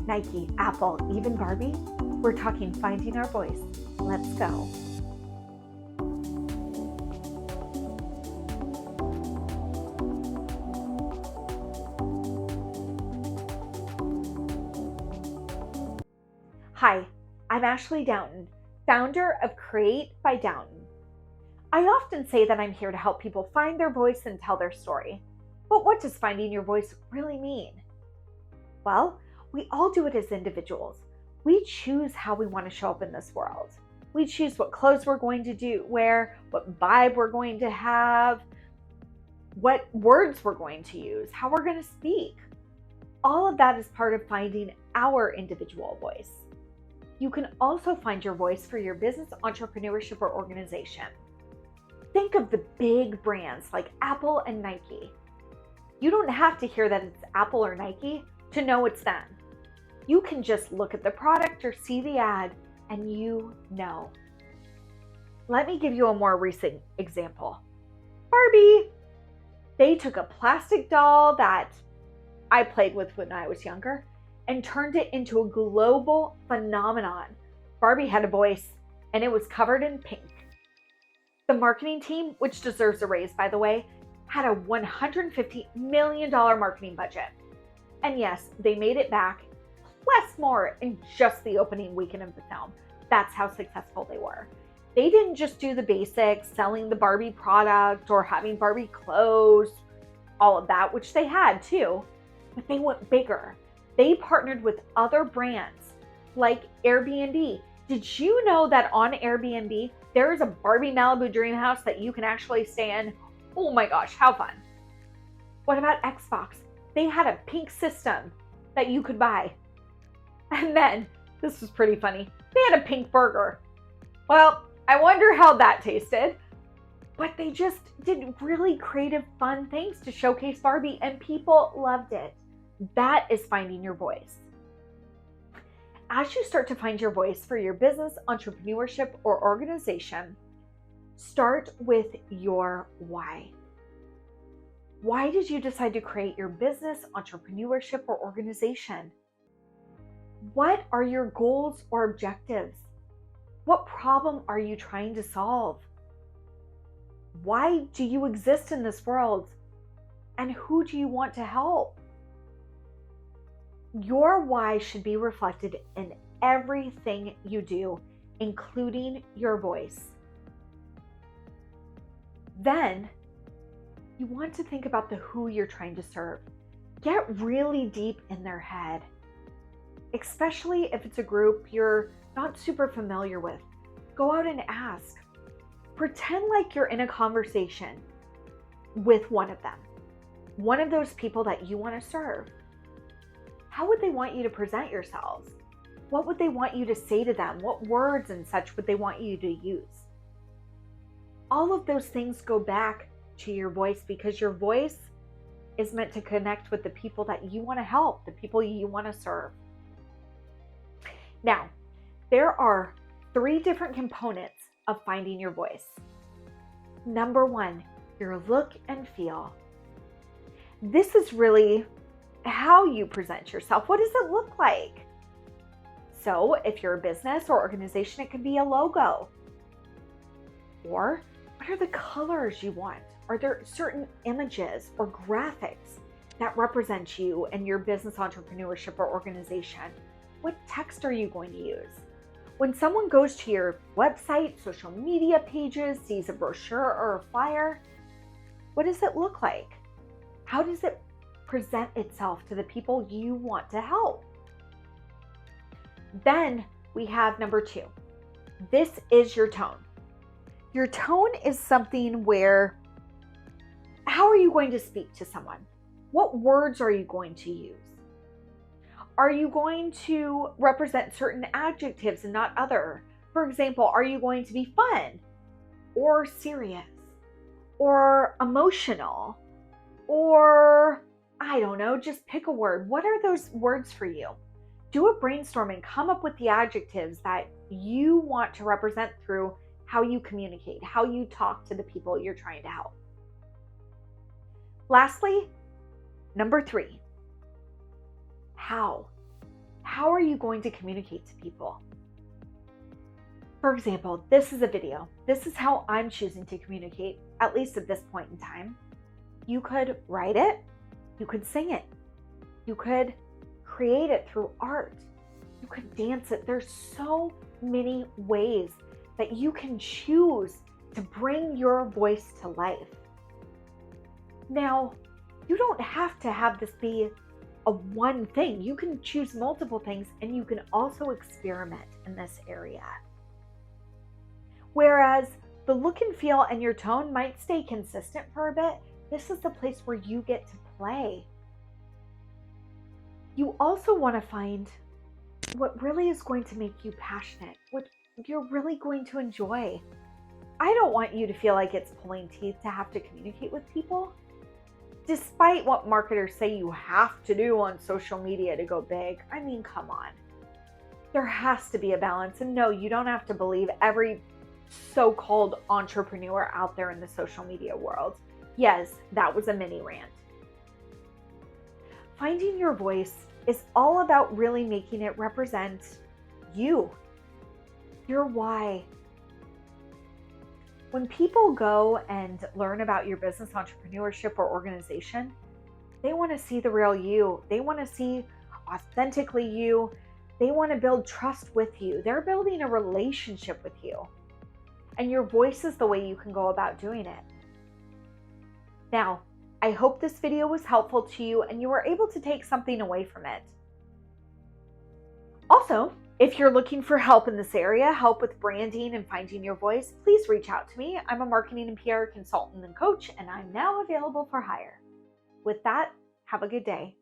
Nike, Apple, even Barbie. We're talking finding our voice. Let's go. Hi, I'm Ashley Downton, founder of Create by Downton. I often say that I'm here to help people find their voice and tell their story. But what does finding your voice really mean? Well, we all do it as individuals. We choose how we want to show up in this world. We choose what clothes we're going to wear, what vibe we're going to have, what words we're going to use, how we're going to speak. All of that is part of finding our individual voice. You can also find your voice for your business, entrepreneurship, or organization. Think of the big brands like Apple and Nike. You don't have to hear that it's Apple or Nike to know it's them. You can just look at the product or see the ad and you know. Let me give you a more recent example. Barbie. They took a plastic doll that I played with when I was younger and turned it into a global phenomenon. Barbie had a voice and it was covered in pink. The marketing team, which deserves a raise by the way, had a $150 million marketing budget. And yes, they made it back, plus more in just the opening weekend of the film. That's how successful they were. They didn't just do the basics, selling the Barbie product or having Barbie clothes, all of that, which they had too, but they went bigger. They partnered with other brands like Airbnb. Did you know that on Airbnb, there is a Barbie Malibu dream house that you can actually stay in? Oh my gosh, how fun. What about Xbox? They had a pink system that you could buy. And then, this was pretty funny, they had a pink burger. Well, I wonder how that tasted. But they just did really creative, fun things to showcase Barbie and people loved it. That is finding your voice. As you start to find your voice for your business, entrepreneurship, or organization, start with your why. Why did you decide to create your business, entrepreneurship, or organization? What are your goals or objectives? What problem are you trying to solve? Why do you exist in this world? And who do you want to help? Your why should be reflected in everything you do, including your voice. Then, you want to think about the who you're trying to serve. Get really deep in their head, especially if it's a group you're not super familiar with. Go out and ask. Pretend like you're in a conversation with one of them, one of those people that you want to serve. How would they want you to present yourselves? What would they want you to say to them? What words and such would they want you to use? All of those things go back to your voice because your voice is meant to connect with the people that you want to help, the people you want to serve. Now, there are 3 different components of finding your voice. Number 1, your look and feel. This is really how you present yourself. What does it look like? So if you're a business or organization, it could be a logo. Or what are the colors you want? Are there certain images or graphics that represent you and your business, entrepreneurship, or organization? What text are you going to use? When someone goes to your website, social media pages, sees a brochure or a flyer, what does it look like? How does it present itself to the people you want to help? Then we have number 2. This is your tone. Your tone is something where, how are you going to speak to someone? What words are you going to use? Are you going to represent certain adjectives and not other? For example, are you going to be fun or serious or emotional or I don't know, just pick a word. What are those words for you? Do a brainstorm and come up with the adjectives that you want to represent through how you communicate, how you talk to the people you're trying to help. Lastly, number 3, how. how are you going to communicate to people? For example, this is a video. This is how I'm choosing to communicate, at least at this point in time. You could write it, you could sing it, you could create it through art, you could dance it. There's so many ways that you can choose to bring your voice to life. Now, you don't have to have this be a one thing. You can choose multiple things, and you can also experiment in this area. Whereas the look and feel and your tone might stay consistent for a bit, this is the place where you get to play. You also want to find what really is going to make you passionate, what you're really going to enjoy. I don't want you to feel like it's pulling teeth to have to communicate with people. Despite what marketers say you have to do on social media to go big, I mean, come on. There has to be a balance. And no, you don't have to believe every so-called entrepreneur out there in the social media world. Yes, that was a mini rant. Finding your voice is all about really making it represent you, your why. When people go and learn about your business, entrepreneurship, or organization, they want to see the real you. They want to see authentically you. They want to build trust with you. They're building a relationship with you. And your voice is the way you can go about doing it. Now, I hope this video was helpful to you and you were able to take something away from it. Also, if you're looking for help in this area, help with branding and finding your voice, please reach out to me. I'm a marketing and PR consultant and coach, and I'm now available for hire. With that, have a good day.